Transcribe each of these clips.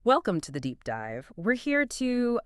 Welcome to the deep dive. We're here to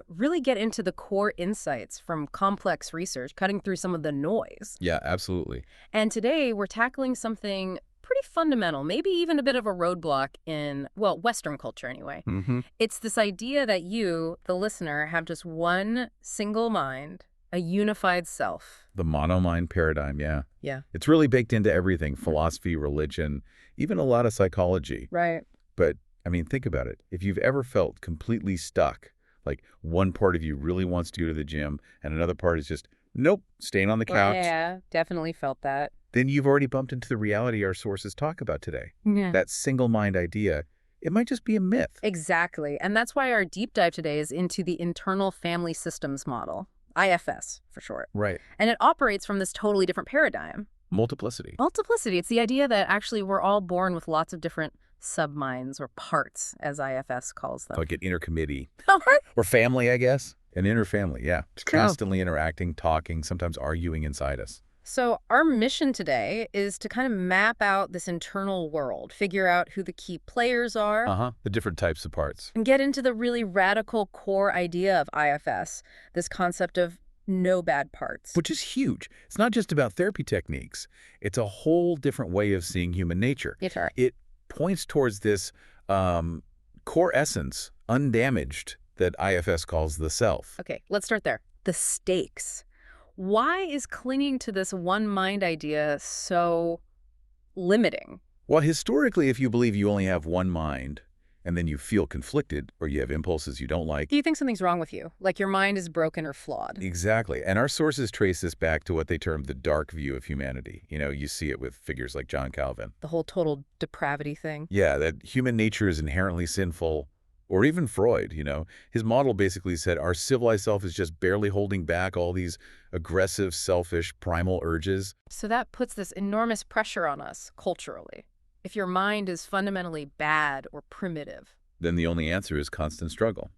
really get into the core insights from complex research, cutting through some of the noise. Yeah, absolutely. And today we're tackling something pretty fundamental, maybe even a bit of a roadblock in, well, Western culture anyway. hmm It's this idea that you, the listener, have just one single mind, a unified self. The monomind paradigm, yeah. Yeah. It's really baked into everything, philosophy, religion, even a lot of psychology. Right. But, I mean, think about it. If you've ever felt completely stuck, like one part of you really wants to go to the gym and another part is just, nope, staying on the couch, Yeah, definitely felt that. then you've already bumped into the reality our sources talk about today. Yeah. That single mind idea, it might just be a myth. Exactly. And that's why our deep dive today is into the internal family systems model, IFS for short. Right. And it operates from this totally different paradigm. Multiplicity. Multiplicity. It's the idea that actually we're all born with lots of different subminds or parts, as IFS calls them. Like an inner committee. All right. Or family, I guess. An inner family, yeah. True. Constantly interacting, talking, sometimes arguing inside us. So our mission today is to kind of map out this internal world, figure out who the key players are, The different types of parts. and get into the really radical core idea of IFS, this concept of no bad parts. Which is huge. It's not just about therapy techniques. It's a whole different way of seeing human nature. It's all right. It points towards this core essence, undamaged, that IFS calls the self. Okay, let's start there. The stakes. Why is clinging to this one mind idea so limiting? Well, historically, if you believe you only have one mind, and then you feel conflicted, or you have impulses you don't like. Do you think something's wrong with you? Like your mind is broken or flawed? Exactly. And our sources trace this back to what they term the dark view of humanity. You know, you see it with figures like John Calvin. The whole total depravity thing? Yeah, that human nature is inherently sinful. Or even Freud, you know. His model basically said our civilized self is just barely holding back all these aggressive, selfish, primal urges. So that puts this enormous pressure on us culturally. If your mind is fundamentally bad or primitive. Then the only answer is constant struggle.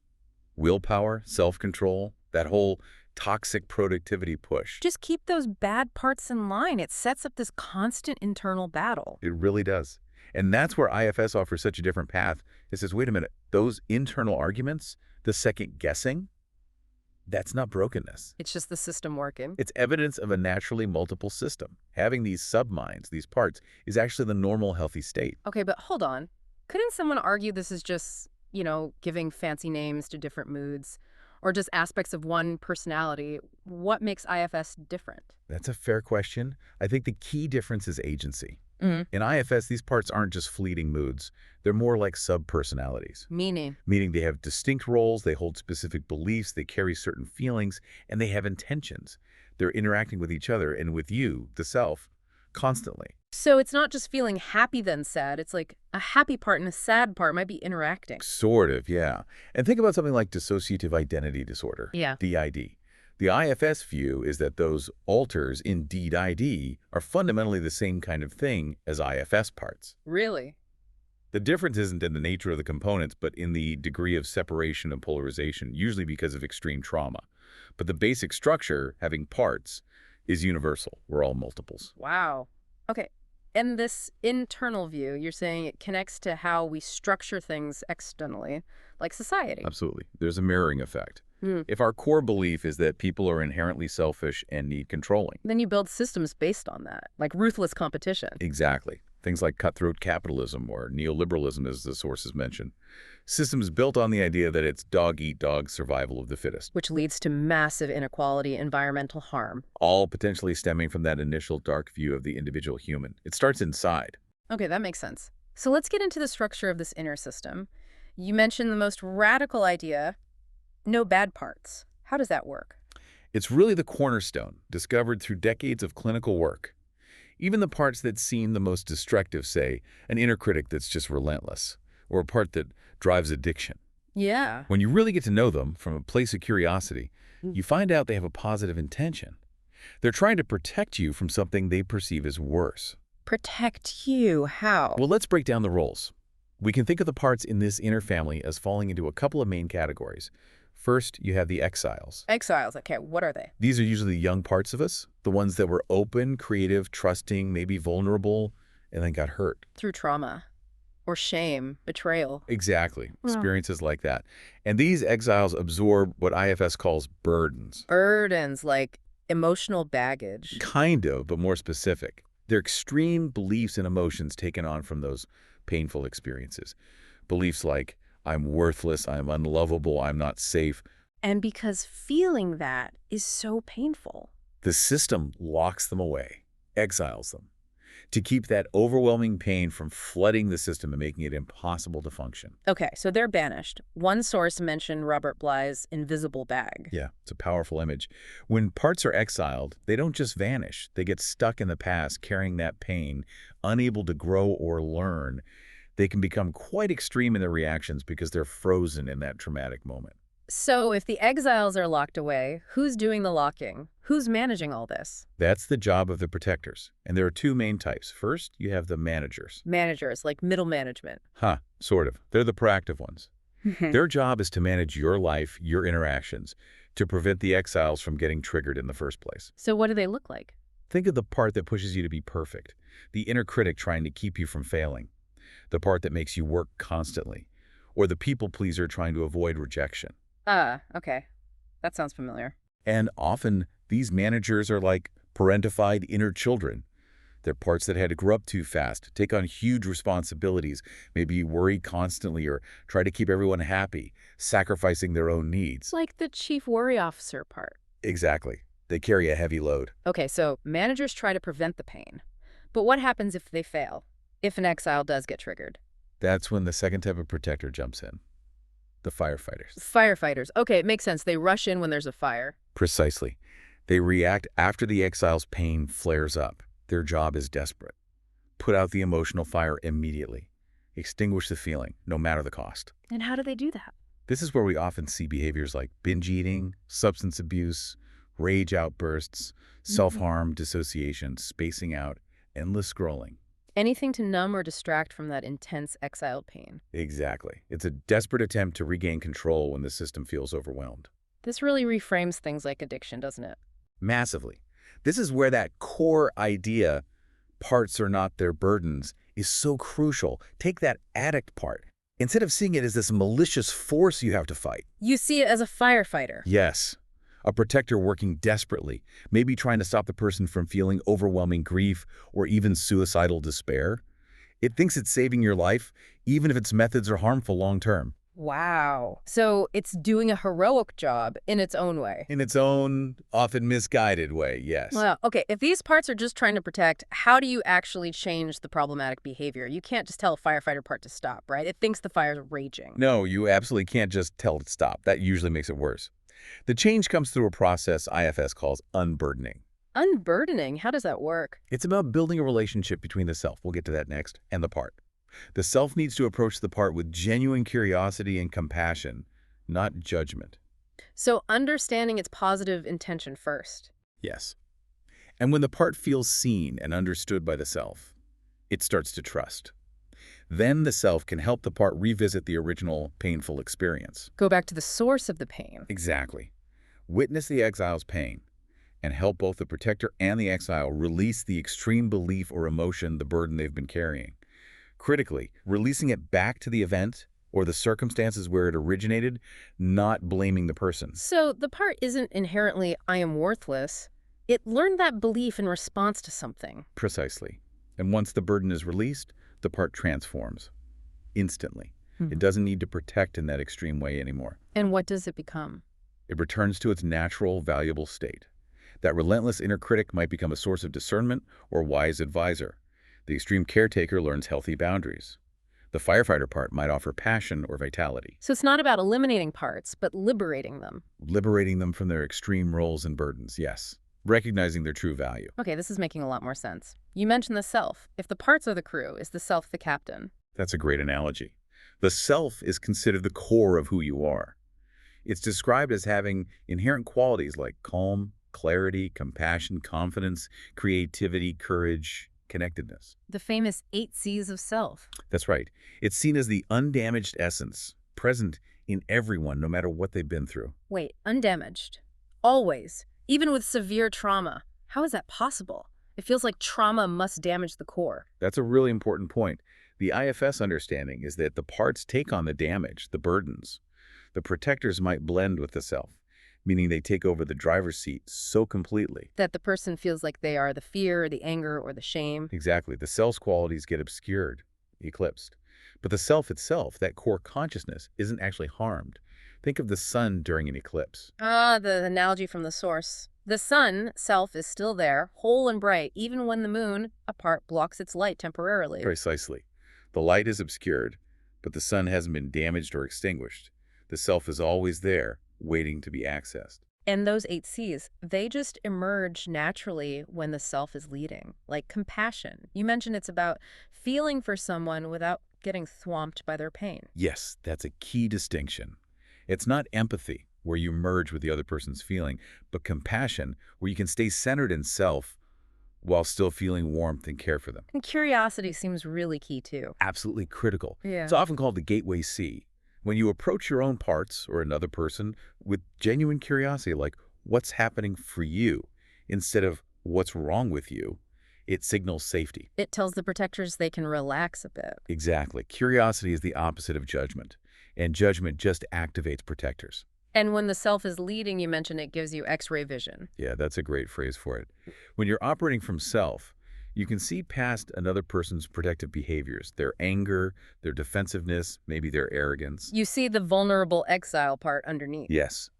Willpower, self-control, that whole toxic productivity push. Just keep those bad parts in line. It sets up this constant internal battle. It really does. And that's where IFS offers such a different path. It says, wait a minute, those internal arguments, the second guessing, that's not brokenness. It's just the system working. It's evidence of a naturally multiple system. Having these subminds, these parts, is actually the normal healthy state. Okay, but hold on. Couldn't someone argue this is just, giving fancy names to different moods or just aspects of one personality? What makes IFS different? That's a fair question. I think the key difference is agency. Mm. In IFS, these parts aren't just fleeting moods. They're more like sub-personalities. Meaning? Meaning they have distinct roles, they hold specific beliefs, they carry certain feelings, and they have intentions. They're interacting with each other and with you, the self, constantly. So it's not just feeling happy then sad. It's like a happy part and a sad part might be interacting. Sort of, yeah. And think about something like dissociative identity disorder, Yeah. DID. The IFS view is that those alters in DID are fundamentally the same kind of thing as IFS parts. Really? The difference isn't in the nature of the components, but in the degree of separation and polarization, usually because of extreme trauma. But the basic structure, having parts, is universal. We're all multiples. Wow. Okay. And this internal view, you're saying it connects to how we structure things externally, like society. Absolutely. There's a mirroring effect. Hmm. If our core belief is that people are inherently selfish and need controlling. Then you build systems based on that, like ruthless competition. Exactly. Things like cutthroat capitalism or neoliberalism, as the sources mention. Systems built on the idea that it's dog-eat-dog survival of the fittest. Which leads to massive inequality, environmental harm. All potentially stemming from that initial dark view of the individual human. It starts inside. Okay, that makes sense. So let's get into the structure of this inner system. You mentioned the most radical idea, no bad parts. How does that work? It's really the cornerstone, discovered through decades of clinical work. Even the parts that seem the most destructive, say, an inner critic that's just relentless, or a part that drives addiction. Yeah. When you really get to know them from a place of curiosity, you find out they have a positive intention. They're trying to protect you from something they perceive as worse. Protect you? How? Well, let's break down the roles. We can think of the parts in this inner family as falling into a couple of main categories. First, you have the exiles. Exiles. Okay, what are they? These are usually the young parts of us, the ones that were open, creative, trusting, maybe vulnerable, and then got hurt. Through trauma. Or shame, betrayal. Exactly. Well, Experiences like that. And these exiles absorb what IFS calls burdens. burdens like emotional baggage. Kind of, but more specific. They're extreme beliefs and emotions taken on from those painful experiences. Beliefs like, I'm worthless, I'm unlovable, I'm not safe. And because feeling that is so painful. The system locks them away, exiles them, to keep that overwhelming pain from flooding the system and making it impossible to function. Okay, so they're banished. One source mentioned Robert Bly's invisible bag. Yeah, it's a powerful image. When parts are exiled, they don't just vanish. They get stuck in the past, carrying that pain, unable to grow or learn. They can become quite extreme in their reactions because they're frozen in that traumatic moment. So if the exiles are locked away, who's doing the locking? Who's managing all this? That's the job of the protectors. And there are two main types. First, you have the managers. Managers, like middle management. Sort of. They're the proactive ones. Their job is to manage your life, your interactions, to prevent the exiles from getting triggered in the first place. So what do they look like? Think of the part that pushes you to be perfect, the inner critic trying to keep you from failing, the part that makes you work constantly, or the people pleaser trying to avoid rejection. Okay. That sounds familiar. And often, these managers are like parentified inner children. They're parts that had to grow up too fast, take on huge responsibilities, maybe worry constantly or try to keep everyone happy, sacrificing their own needs. It's like the chief worry officer part. Exactly. They carry a heavy load. Okay, so managers try to prevent the pain. But what happens if they fail? If an exile does get triggered? That's when the second type of protector jumps in. The firefighters. Firefighters. Okay, it makes sense. They rush in when there's a fire. Precisely. They react after the exile's pain flares up. Their job is desperate. Put out the emotional fire immediately. Extinguish the feeling, no matter the cost. And how do they do that? This is where we often see behaviors like binge eating, substance abuse, rage outbursts, self-harm, dissociation, spacing out, endless scrolling. Anything to numb or distract from that intense exiled pain. Exactly. It's a desperate attempt to regain control when the system feels overwhelmed. This really reframes things like addiction, doesn't it? Massively. This is where that core idea, parts are not their burdens, is so crucial. Take that addict part. Instead of seeing it as this malicious force you have to fight. You see it as a firefighter. Yes. A protector working desperately, maybe trying to stop the person from feeling overwhelming grief or even suicidal despair. It thinks it's saving your life, even if its methods are harmful long term. Wow. So it's doing a heroic job in its own way. In its own, often misguided way, yes. Well, okay, if these parts are just trying to protect, how do you actually change the problematic behavior? You can't just tell a firefighter part to stop, right? It thinks the fire's raging. No, you absolutely can't just tell it to stop. That usually makes it worse. The change comes through a process IFS calls unburdening. Unburdening? How does that work? It's about building a relationship between the self, we'll get to that next, and the part. The self needs to approach the part with genuine curiosity and compassion, not judgment. So understanding its positive intention first. Yes. And when the part feels seen and understood by the self, it starts to trust. Then the self can help the part revisit the original painful experience. Go back to the source of the pain. Exactly. Witness the exile's pain and help both the protector and the exile release the extreme belief or emotion, the burden they've been carrying. Critically, releasing it back to the event or the circumstances where it originated, not blaming the person. So the part isn't inherently, I am worthless. It learned that belief in response to something. Precisely. And once the burden is released, the part transforms. Instantly. It doesn't need to protect in that extreme way anymore. And what does it become? It returns to its natural, valuable state. That relentless inner critic might become a source of discernment or wise advisor. The extreme caretaker learns healthy boundaries. The firefighter part might offer passion or vitality. So it's not about eliminating parts, but liberating them. Liberating them from their extreme roles and burdens, yes. Recognizing their true value. Okay, this is making a lot more sense. You mentioned the self. If the parts are the crew, is the self the captain? That's a great analogy. The self is considered the core of who you are. It's described as having inherent qualities like calm, clarity, compassion, confidence, creativity, courage, connectedness. The famous 8 C's of self. That's right. It's seen as the undamaged essence, present in everyone, no matter what they've been through. Wait, undamaged. Always. Even with severe trauma. How is that possible? It feels like trauma must damage the core. That's a really important point. The IFS understanding is that the parts take on the damage, the burdens. The protectors might blend with the self, meaning they take over the driver's seat so completely. That the person feels like they are the fear, or the anger, or the shame. Exactly. The self's qualities get obscured, eclipsed. But the self itself, that core consciousness, isn't actually harmed. Think of the sun during an eclipse. Ah, the analogy from the source. The sun, self, is still there, whole and bright, even when the moon, apart, blocks its light temporarily. Precisely. The light is obscured, but the sun hasn't been damaged or extinguished. The self is always there, waiting to be accessed. And those 8 Cs, they just emerge naturally when the self is leading, like compassion. You mentioned it's about feeling for someone without getting swamped by their pain. Yes, that's a key distinction. It's not empathy, where you merge with the other person's feeling, but compassion, where you can stay centered in self while still feeling warmth and care for them. And curiosity seems really key too. Absolutely critical. Yeah. It's often called the gateway C. When you approach your own parts or another person with genuine curiosity, like what's happening for you, instead of what's wrong with you, it signals safety. It tells the protectors they can relax a bit. Exactly. Curiosity is the opposite of judgment, and judgment just activates protectors. And when the self is leading, you mentioned it gives you X-ray vision. Yeah, that's a great phrase for it. When you're operating from self, you can see past another person's protective behaviors, their anger, their defensiveness, maybe their arrogance. You see the vulnerable exile part underneath. Yes,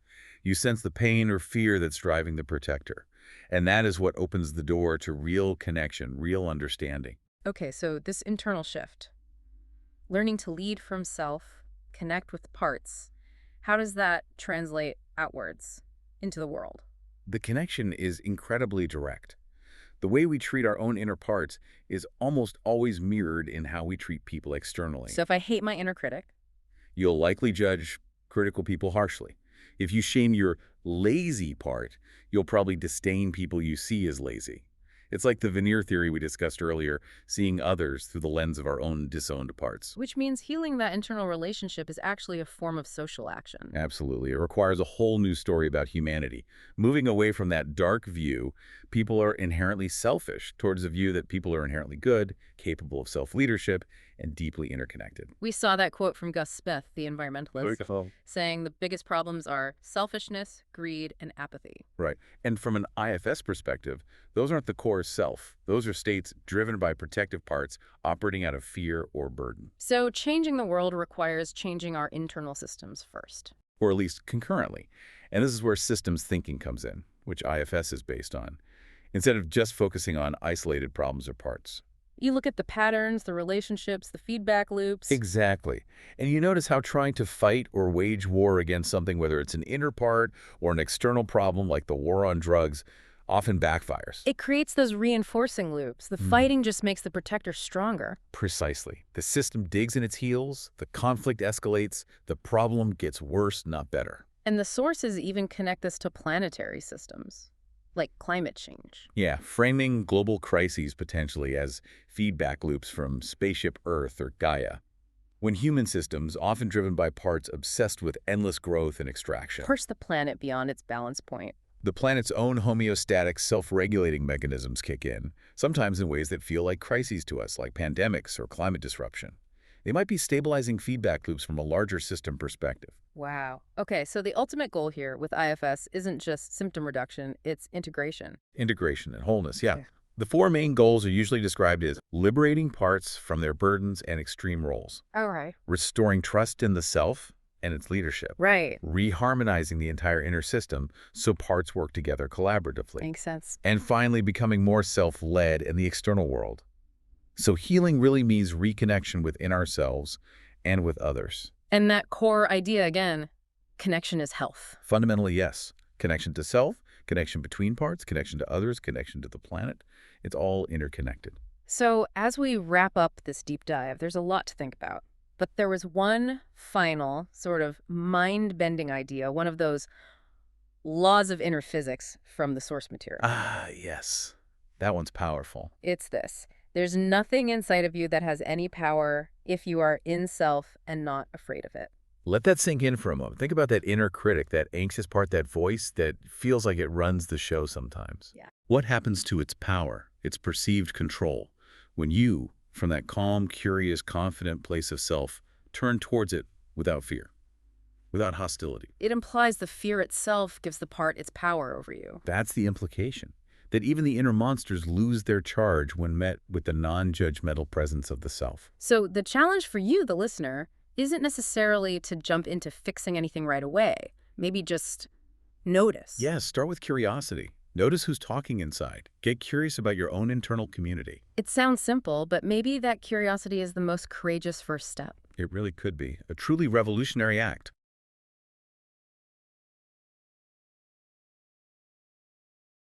you sense the pain or fear that's driving the protector. And that is what opens the door to real connection, real understanding. Okay, so this internal shift, learning to lead from self, connect with parts, how does that translate outwards into the world? The connection is incredibly direct. The way we treat our own inner parts is almost always mirrored in how we treat people externally. So if I hate my inner critic, You'll likely judge critical people harshly. If you shame your lazy part, you'll probably disdain people you see as lazy. It's like the veneer theory we discussed earlier, seeing others through the lens of our own disowned parts. which means healing that internal relationship is actually a form of social action. Absolutely. It requires a whole new story about humanity. Moving away from that dark view, people are inherently selfish, towards a view that people are inherently good, capable of self-leadership, and deeply interconnected. We saw that quote from Gus Smith, the environmentalist, saying the biggest problems are selfishness, greed, and apathy. Right. And from an IFS perspective, those aren't the core self. Those are states driven by protective parts operating out of fear or burden, So changing the world requires changing our internal systems first. or at least concurrently. And this is where systems thinking comes in, which IFS is based on, instead of just focusing on isolated problems or parts. You look at the patterns, the relationships, the feedback loops. Exactly. And you notice how trying to fight or wage war against something, whether it's an inner part or an external problem like the war on drugs, often backfires. It creates those reinforcing loops. The fighting just makes the protector stronger. Precisely. The system digs in its heels, the conflict escalates, the problem gets worse, not better. And the sources even connect this to planetary systems, like climate change. Yeah, framing global crises potentially as feedback loops from spaceship Earth or Gaia. When human systems, often driven by parts obsessed with endless growth and extraction. Push the planet beyond its balance point. The planet's own homeostatic, self-regulating mechanisms kick in, sometimes in ways that feel like crises to us, like pandemics or climate disruption. They might be stabilizing feedback loops from a larger system perspective. Wow. Okay, so the ultimate goal here with IFS isn't just symptom reduction, it's integration. Integration and wholeness, yeah. Yeah. The four main goals are usually described as liberating parts from their burdens and extreme roles, All right. restoring trust in the self and its leadership, Right. reharmonizing the entire inner system so parts work together collaboratively, Makes sense. and finally becoming more self-led in the external world. So healing really means reconnection within ourselves and with others. And that core idea again, connection is health. Fundamentally, yes. Connection to self, connection between parts, connection to others, connection to the planet. It's all interconnected. So as we wrap up this deep dive, there's a lot to think about. But there was one final sort of mind-bending idea, one of those laws of inner physics from the source material. Ah, yes. That one's powerful. It's this. There's nothing inside of you that has any power if you are in self and not afraid of it. Let that sink in for a moment. Think about that inner critic, that anxious part, that voice that feels like it runs the show sometimes. Yeah. What happens to its power, its perceived control, when you From that calm, curious, confident place of self, turn towards it without fear, without hostility. It implies the fear itself gives the part its power over you. That's the implication, that even the inner monsters lose their charge when met with the non-judgmental presence of the self. So the challenge for you, the listener, isn't necessarily to jump into fixing anything right away. Maybe just notice. Yes, start with curiosity. Notice who's talking inside. Get curious about your own internal community. It sounds simple, but maybe that curiosity is the most courageous first step. It really could be a truly revolutionary act.